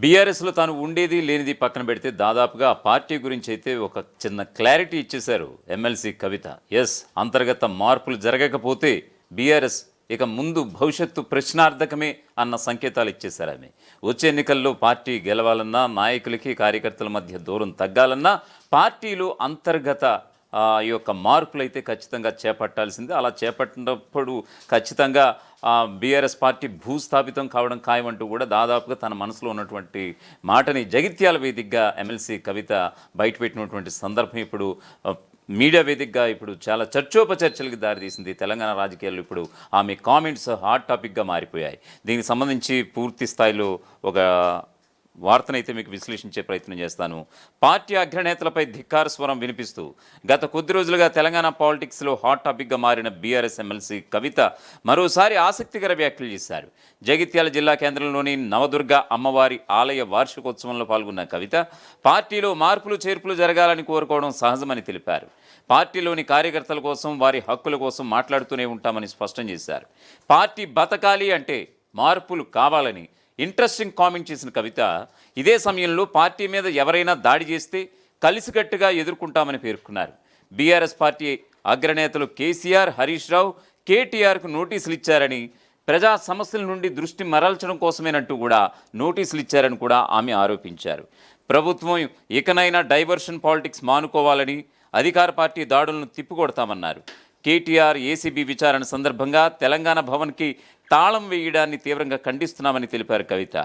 బీఆర్ఎస్లో తాను ఉండేది లేనిది పక్కన పెడితే దాదాపుగా ఆ పార్టీ గురించి అయితే ఒక చిన్న క్లారిటీ ఇచ్చేశారు ఎమ్మెల్సీ కవిత. ఎస్, అంతర్గత మార్పులు జరగకపోతే బీఆర్ఎస్ ఇక ముందు భవిష్యత్తు ప్రశ్నార్థకమే అన్న సంకేతాలు ఇచ్చేశారు ఆమె. వచ్చే ఎన్నికల్లో పార్టీ గెలవాలన్నా, నాయకులకి కార్యకర్తల మధ్య దూరం తగ్గాలన్నా పార్టీలో అంతర్గత ఈ యొక్క మార్పులు అయితే ఖచ్చితంగా చేపట్టాల్సిందే. అలా చేపట్టినప్పుడు ఖచ్చితంగా బీఆర్ఎస్ పార్టీ భూస్థాపితం కావడం ఖాయమంటూ కూడా దాదాపుగా తన మనసులో ఉన్నటువంటి మాటని జగిత్యాల వేదికగా ఎమ్మెల్సీ కవిత బయటపెట్టినటువంటి సందర్భం ఇప్పుడు మీడియా వేదికగా ఇప్పుడు చాలా చర్చోపచర్చలకు దారితీసింది. తెలంగాణ రాజకీయాల్లో ఇప్పుడు ఆమె కామెంట్స్ హాట్ టాపిక్గా మారిపోయాయి. దీనికి సంబంధించి పూర్తి స్థాయిలో ఒక వార్తనైతే మీకు విశ్లేషించే ప్రయత్నం చేస్తాను. పార్టీ అగ్రనేతలపై ధిక్కార స్వరం వినిపిస్తూ గత కొద్ది రోజులుగా తెలంగాణ పాలిటిక్స్లో హాట్ టాపిక్గా మారిన బీఆర్ఎస్ ఎమ్మెల్సీ కవిత మరోసారి ఆసక్తికర వ్యాఖ్యలు చేశారు. జగిత్యాల జిల్లా కేంద్రంలోని నవదుర్గ అమ్మవారి ఆలయ వార్షికోత్సవంలో పాల్గొన్న కవిత పార్టీలో మార్పులు చేర్పులు జరగాలని కోరుకోవడం సహజమని తెలిపారు. పార్టీలోని కార్యకర్తల కోసం, వారి హక్కుల కోసం మాట్లాడుతూనే ఉంటామని స్పష్టం చేశారు. పార్టీ బతకాలి అంటే మార్పులు కావాలని ఇంట్రెస్టింగ్ కామెంట్ చేసిన కవిత ఇదే సమయంలో పార్టీ మీద ఎవరైనా దాడి చేస్తే కలిసికట్టుగా ఎదుర్కొంటామని పేర్కొన్నారు. బీఆర్ఎస్ పార్టీ అగ్రనేతలు కేసీఆర్, హరీష్ రావు, కేటీఆర్కు నోటీసులు ఇచ్చారని, ప్రజా సమస్యల నుండి దృష్టి మరల్చడం కోసమేనంటూ కూడా నోటీసులు ఇచ్చారని కూడా ఆమె ఆరోపించారు. ప్రభుత్వం ఇకనైనా డైవర్షన్ పాలిటిక్స్ మానుకోవాలని, అధికార పార్టీ దాడులను తిప్పికొడతామన్నారు. కేటీఆర్ ఏసీబీ విచారణ సందర్భంగా తెలంగాణ భవన్కి తాళం వేయడాన్ని తీవ్రంగా ఖండిస్తున్నామని తెలిపారు కవిత.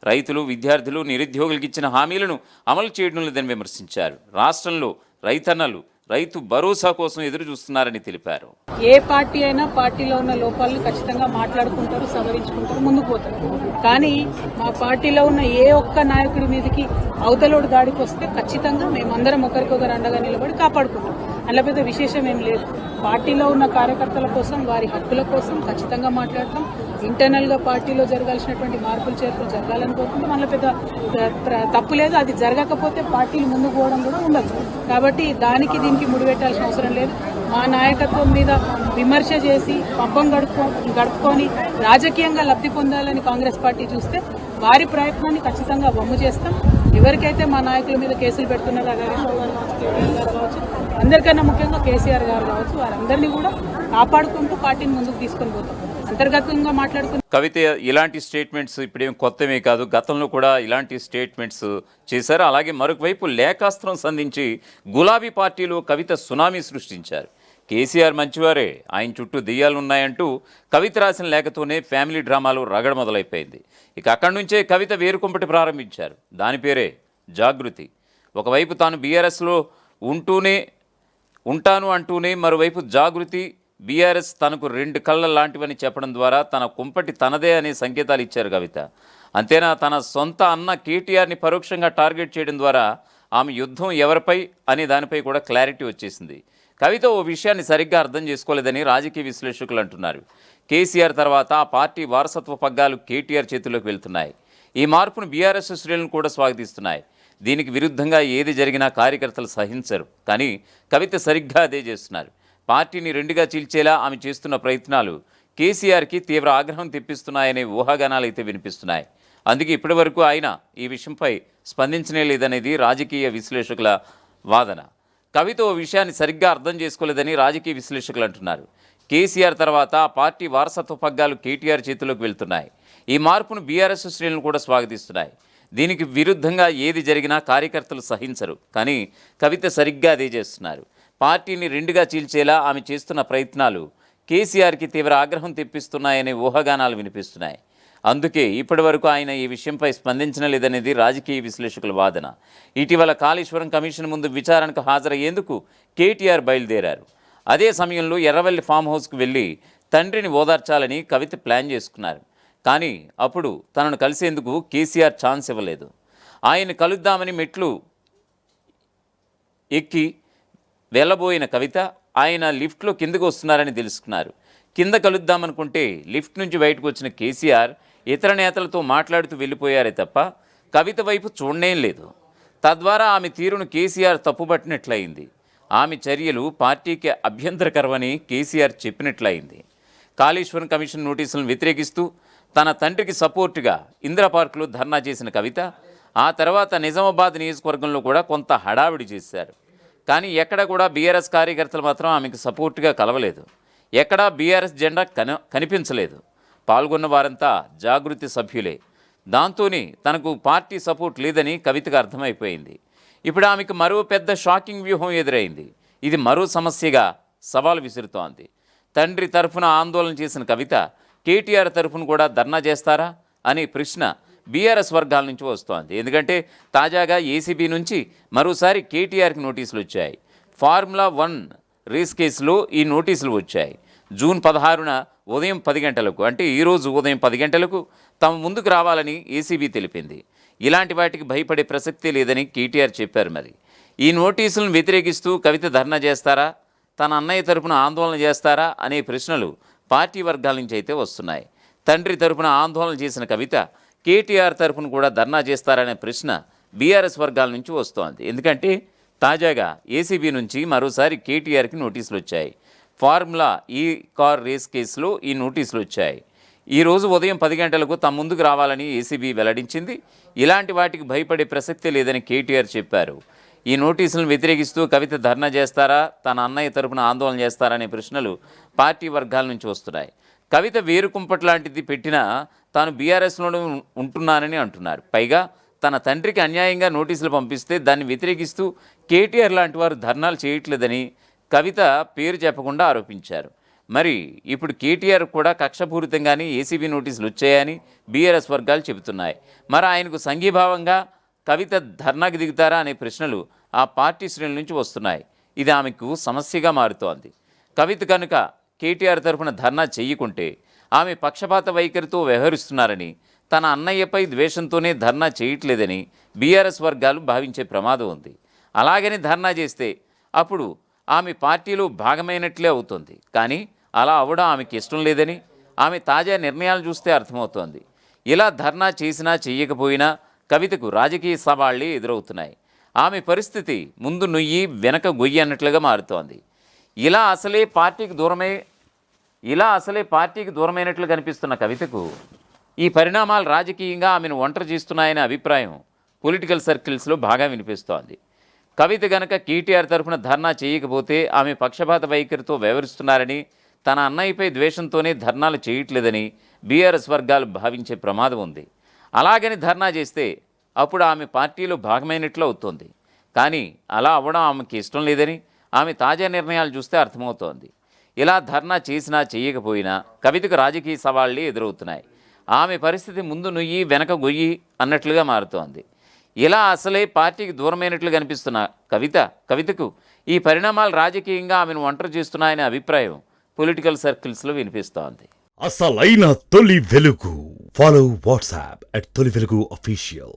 రైతులు, విద్యార్థులు, నిరుద్యోగులకు ఇచ్చిన హామీలను అమలు చేయడం లేదని విమర్శించారు. రాష్ట్రంలో రైతన్నలు రైతు భరోసా కోసం ఎదురు చూస్తున్నారని తెలిపారు. ఏ పార్టీ అయినా పార్టీలో ఉన్న లోపాలను ఖచ్చితంగా మాట్లాడుకుంటారు, సవరించుకుంటారు, ముందుకు పోతారు. కానీ మా పార్టీలో ఉన్న ఏ ఒక్క నాయకుడి మీదకి అవతలోడు దాడికి వస్తే ఖచ్చితంగా మేమందరం ఒకరికొకరు అండగా నిలబడి కాపాడుకుంటాం. అలా పెద్ద విశేషం ఏం లేదు. పార్టీలో ఉన్న కార్యకర్తల కోసం, వారి హక్కుల కోసం ఖచ్చితంగా మాట్లాడతాం. ఇంటర్నల్గా పార్టీలో జరగాల్సినటువంటి మార్పులు చేర్పులు జరగాలని కోరుకుంటాం. అందులో పెద్ద తప్పు లేదు. అది జరగకపోతే పార్టీలు ముందుకు పోవడం కూడా ఉండదు. కాబట్టి దానికి దీనికి ముడిపెట్టాల్సిన అవసరం లేదు. మా నాయకత్వం మీద విమర్శ చేసి పబ్బం గడుపుకొని రాజకీయంగా లబ్ధి పొందాలని కాంగ్రెస్ పార్టీ చూస్తే వారి ప్రయత్నాన్ని ఖచ్చితంగా వమ్ము చేస్తాం. ఎవరికైతే మా నాయకుల మీద కేసులు పెడుతున్నారో హరీష్ రావు గారు కావచ్చు, అందరికన్నా ముఖ్యంగా కేసీఆర్ గారు కావచ్చు, వారందరినీ కూడా కాపాడుకుంటూ పార్టీని ముందుకు తీసుకొని పోతాం. అంతర్గతంగా మాట్లాడుకుంటాం. కవిత ఇలాంటి స్టేట్మెంట్స్ ఇప్పుడేం కొత్తమే కాదు, గతంలో కూడా ఇలాంటి స్టేట్మెంట్స్ చేశారు. అలాగే మరొక వైపు లేఖాస్త్రం సంధించి గులాబీ పార్టీలో కవిత సునామీ సృష్టించారు. కేసీఆర్ మంచివారే, ఆయన చుట్టూ దెయ్యాలున్నాయంటూ కవిత రాసిన లేఖతోనే ఫ్యామిలీ డ్రామాలు రగడ మొదలైపోయింది. ఇక అక్కడి నుంచే కవిత వేరుకుంపటి ప్రారంభించారు. దాని పేరే జాగృతి. ఒకవైపు తాను బీఆర్ఎస్లో ఉంటాను అంటూనే మరోవైపు జాగృతి, బీఆర్ఎస్ తనకు రెండు కళ్ళ లాంటివని చెప్పడం ద్వారా తన కుంపటి తనదే అనే సంకేతాలు ఇచ్చారు కవిత. అంతేనా, తన సొంత అన్న కేటీఆర్ని పరోక్షంగా టార్గెట్ చేయడం ద్వారా ఆమె యుద్ధం ఎవరిపై అనే దానిపై కూడా క్లారిటీ వచ్చేసింది. కవిత ఓ విషయాన్ని సరిగ్గా అర్థం చేసుకోలేదని రాజకీయ విశ్లేషకులు అంటున్నారు. కేసీఆర్ తర్వాత ఆ పార్టీ వారసత్వ పగ్గాలు కేటీఆర్ చేతుల్లోకి వెళ్తున్నాయి. ఈ మార్పును బీఆర్ఎస్ శ్రేణులు కూడా స్వాగతిస్తున్నాయి. దీనికి విరుద్ధంగా ఏది జరిగినా కార్యకర్తలు సహించరు. కానీ కవిత సరిగ్గా అదే చేస్తున్నారు. పార్టీని రెండుగా చీల్చేలా ఆమె చేస్తున్న ప్రయత్నాలు కేసీఆర్కి తీవ్ర ఆగ్రహం తెప్పిస్తున్నాయనే ఊహాగానాలు అయితే వినిపిస్తున్నాయి. అందుకే ఇప్పటి వరకు ఆయన ఈ విషయంపై స్పందించనే లేదనేది రాజకీయ విశ్లేషకుల వాదన. కవిత ఓ విషయాన్ని సరిగ్గా అర్థం చేసుకోలేదని రాజకీయ విశ్లేషకులు అంటున్నారు. కేసీఆర్ తర్వాత పార్టీ వారసత్వ పగ్గాలు కేటీఆర్ చేతిలోకి వెళ్తున్నాయి. ఈ మార్పును బీఆర్ఎస్ శ్రేణులు కూడా స్వాగతిస్తున్నాయి. దీనికి విరుద్ధంగా ఏది జరిగినా కార్యకర్తలు సహించరు. కానీ కవిత సరిగ్గా అదే చేస్తున్నారు. పార్టీని రెండుగా చీల్చేలా ఆమె చేస్తున్న ప్రయత్నాలు కేసీఆర్కి తీవ్ర ఆగ్రహం తెప్పిస్తున్నాయనే ఊహాగానాలు వినిపిస్తున్నాయి. అందుకే ఇప్పటి వరకు ఆయన ఈ విషయంపై స్పందించలేదనేది రాజకీయ విశ్లేషకుల వాదన. ఇటీవల కాళేశ్వరం కమిషన్ ముందు విచారణకు హాజరయ్యేందుకు కేటీఆర్ బయలుదేరారు. అదే సమయంలో ఎర్రవల్లి ఫామ్ హౌస్కు వెళ్ళి తండ్రిని ఓదార్చాలని కవిత ప్లాన్ చేసుకున్నారు. కానీ అప్పుడు తనను కలిసేందుకు కేసీఆర్ ఛాన్స్ ఇవ్వలేదు. ఆయన కలుద్దామని మెట్లు ఎక్కి వెళ్ళబోయిన కవిత ఆయన లిఫ్ట్లో కిందకు వస్తున్నారని తెలుసుకున్నారు. కింద కలుద్దామనుకుంటే లిఫ్ట్ నుంచి బయటకు వచ్చిన కేసీఆర్ ఇతర నేతలతో మాట్లాడుతూ వెళ్ళిపోయారే తప్ప కవిత వైపు చూడనేం లేదు. తద్వారా ఆమె తీరును కేసీఆర్ తప్పుపట్టినట్లయింది. ఆమె చర్యలు పార్టీకి అభ్యంతరకరమని కేసీఆర్ చెప్పినట్లయింది. కాళేశ్వరం కమిషన్ నోటీసులను వ్యతిరేకిస్తూ తన తండ్రికి సపోర్టుగా ఇందిరా పార్కులో ధర్నా చేసిన కవిత ఆ తర్వాత నిజామాబాద్ నియోజకవర్గంలో కూడా కొంత హడావిడి చేశారు. కానీ ఎక్కడ కూడా బీఆర్ఎస్ కార్యకర్తలు మాత్రం ఆమెకు సపోర్టుగా కలవలేదు. ఎక్కడా బీఆర్ఎస్ జెండా కనిపించలేదు. పాల్గొన్న వారంతా జాగృతి సభ్యులే. దాంతోనే తనకు పార్టీ సపోర్ట్ లేదని కవితకు అర్థమైపోయింది. ఇప్పుడు ఆమెకు మరో పెద్ద షాకింగ్ వ్యూహం ఎదురైంది. ఇది మరో సమస్యగా సవాల్ విసురుతోంది. తండ్రి తరఫున ఆందోళన చేసిన కవిత కేటీఆర్ తరఫున కూడా ధర్నా చేస్తారా అనే ప్రశ్న బీఆర్ఎస్ వర్గాల నుంచి వస్తోంది. ఎందుకంటే తాజాగా ఏసీబీ నుంచి మరోసారి కేటీఆర్కి నోటీసులు వచ్చాయి. ఫార్ములా 1 రేస్ కేసులో ఈ నోటీసులు వచ్చాయి. జూన్ 16న ఉదయం 10 గంటలకు, అంటే ఈరోజు ఉదయం 10 గంటలకు తమ ముందుకు రావాలని ఏసీబీ తెలిపింది. ఇలాంటి వాటికి భయపడే ప్రసక్తే లేదని కేటీఆర్ చెప్పారు. మరి ఈ నోటీసులను వ్యతిరేకిస్తూ కవిత ధర్నా చేస్తారా, తన అన్నయ్య తరపున ఆందోళన చేస్తారా అనే ప్రశ్నలు పార్టీ వర్గాల నుంచి అయితే వస్తున్నాయి. తండ్రి తరపున ఆందోళన చేసిన కవిత కేటీఆర్ తరపున కూడా ధర్నా చేస్తారనే ప్రశ్న బీఆర్ఎస్ వర్గాల నుంచి వస్తోంది. ఎందుకంటే తాజాగా ఏసీబీ నుంచి మరోసారి కేటీఆర్కి నోటీసులు వచ్చాయి. ఫార్ములా కార్ రేస్ కేసులో ఈ నోటీసులు వచ్చాయి. ఈరోజు ఉదయం 10 గంటలకు తమ ముందుకు రావాలని ఏసీబీ వెల్లడించింది. ఇలాంటి వాటికి భయపడే ప్రసక్తే లేదని కేటీఆర్ చెప్పారు. ఈ నోటీసులను వ్యతిరేకిస్తూ కవిత ధర్నా చేస్తారా, తన అన్నయ్య తరపున ఆందోళన చేస్తారా అనే ప్రశ్నలు పార్టీ వర్గాల నుంచి వస్తున్నాయి. కవిత వేరుకుంపట్ లాంటిది పెట్టినా తాను బీఆర్ఎస్లోనే ఉంటున్నానని అంటున్నారు. పైగా తన తండ్రికి అన్యాయంగా నోటీసులు పంపిస్తే దాన్ని వ్యతిరేకిస్తూ కేటీఆర్ లాంటి వారు ధర్నాలు చేయట్లేదని కవిత పేరు చెప్పకుండా ఆరోపించారు. మరి ఇప్పుడు కేటీఆర్ కూడా కక్షపూరితంగానే ఏసీబీ నోటీసులు వచ్చాయని బీఆర్ఎస్ వర్గాలు చెబుతున్నాయి. మరి ఆయనకు సంఘీభావంగా కవిత ధర్నాకి దిగుతారా అనే ప్రశ్నలు ఆ పార్టీ శ్రేణుల నుంచి వస్తున్నాయి. ఇది ఆమెకు సమస్యగా మారుతోంది. కవిత కనుక కేటీఆర్ తరఫున ధర్నా చేయకుంటే ఆమె పక్షపాత వైఖరితో వ్యవహరిస్తున్నారని, తన అన్నయ్యపై ద్వేషంతోనే ధర్నా చేయట్లేదని బీఆర్ఎస్ వర్గాలు భావించే ప్రమాదం ఉంది. అలాగని ధర్నా చేస్తే అప్పుడు ఆమె పార్టీలో భాగమైనట్లే అవుతుంది. కానీ అలా అవ్వడం ఆమెకి ఇష్టం లేదని ఆమె తాజా నిర్ణయాలు చూస్తే అర్థమవుతోంది. ఇలా ధర్నా చేసినా చేయకపోయినా కవితకు రాజకీయ సవాళ్లే ఎదురవుతున్నాయి. ఆమె పరిస్థితి ముందు నుయ్యి వెనక గొయ్యి అన్నట్లుగా మారుతోంది. ఇలా అసలే పార్టీకి దూరమైనట్లు కనిపిస్తున్న కవితకు ఈ పరిణామాలు రాజకీయంగా ఆమెను ఒంటరి చేస్తున్నాయనే అభిప్రాయం పొలిటికల్ సర్కిల్స్లో బాగా వినిపిస్తోంది. కవిత గనక కేటీఆర్ తరఫున ధర్నా చేయకపోతే ఆమె పక్షపాత వైఖరితో వ్యవహరిస్తున్నారని, తన అన్నయ్యపై ద్వేషంతోనే ధర్నాలు చేయట్లేదని బీఆర్ఎస్ వర్గాలు భావించే ప్రమాదం ఉంది. అలాగని ధర్నా చేస్తే అప్పుడు ఆమె పార్టీలో భాగమైనట్లు అవుతోంది. కానీ అలా అవ్వడం ఆమెకి ఇష్టం లేదని ఆమె తాజా నిర్ణయాలు చూస్తే అర్థమవుతోంది. ఇలా ధర్నా చేసినా చేయకపోయినా కవితకు రాజకీయ సవాళ్లే ఎదురవుతున్నాయి. ఆమె పరిస్థితి ముందు నుయ్యి వెనక గొయ్యి అన్నట్లుగా మారుతోంది. ఇలా అసలే పార్టీకి దూరమైనట్లు కనిపిస్తున్న కవితకు ఈ పరిణామాలు రాజకీయంగా ఆమెను ఒంటరి చేస్తున్నాయనే అభిప్రాయం పొలిటికల్ సర్కిల్స్లో వినిపిస్తోంది. అసలైన తొలి వెలుగు. ఫాలో వాట్సాప్ @తొలి వెలుగు official.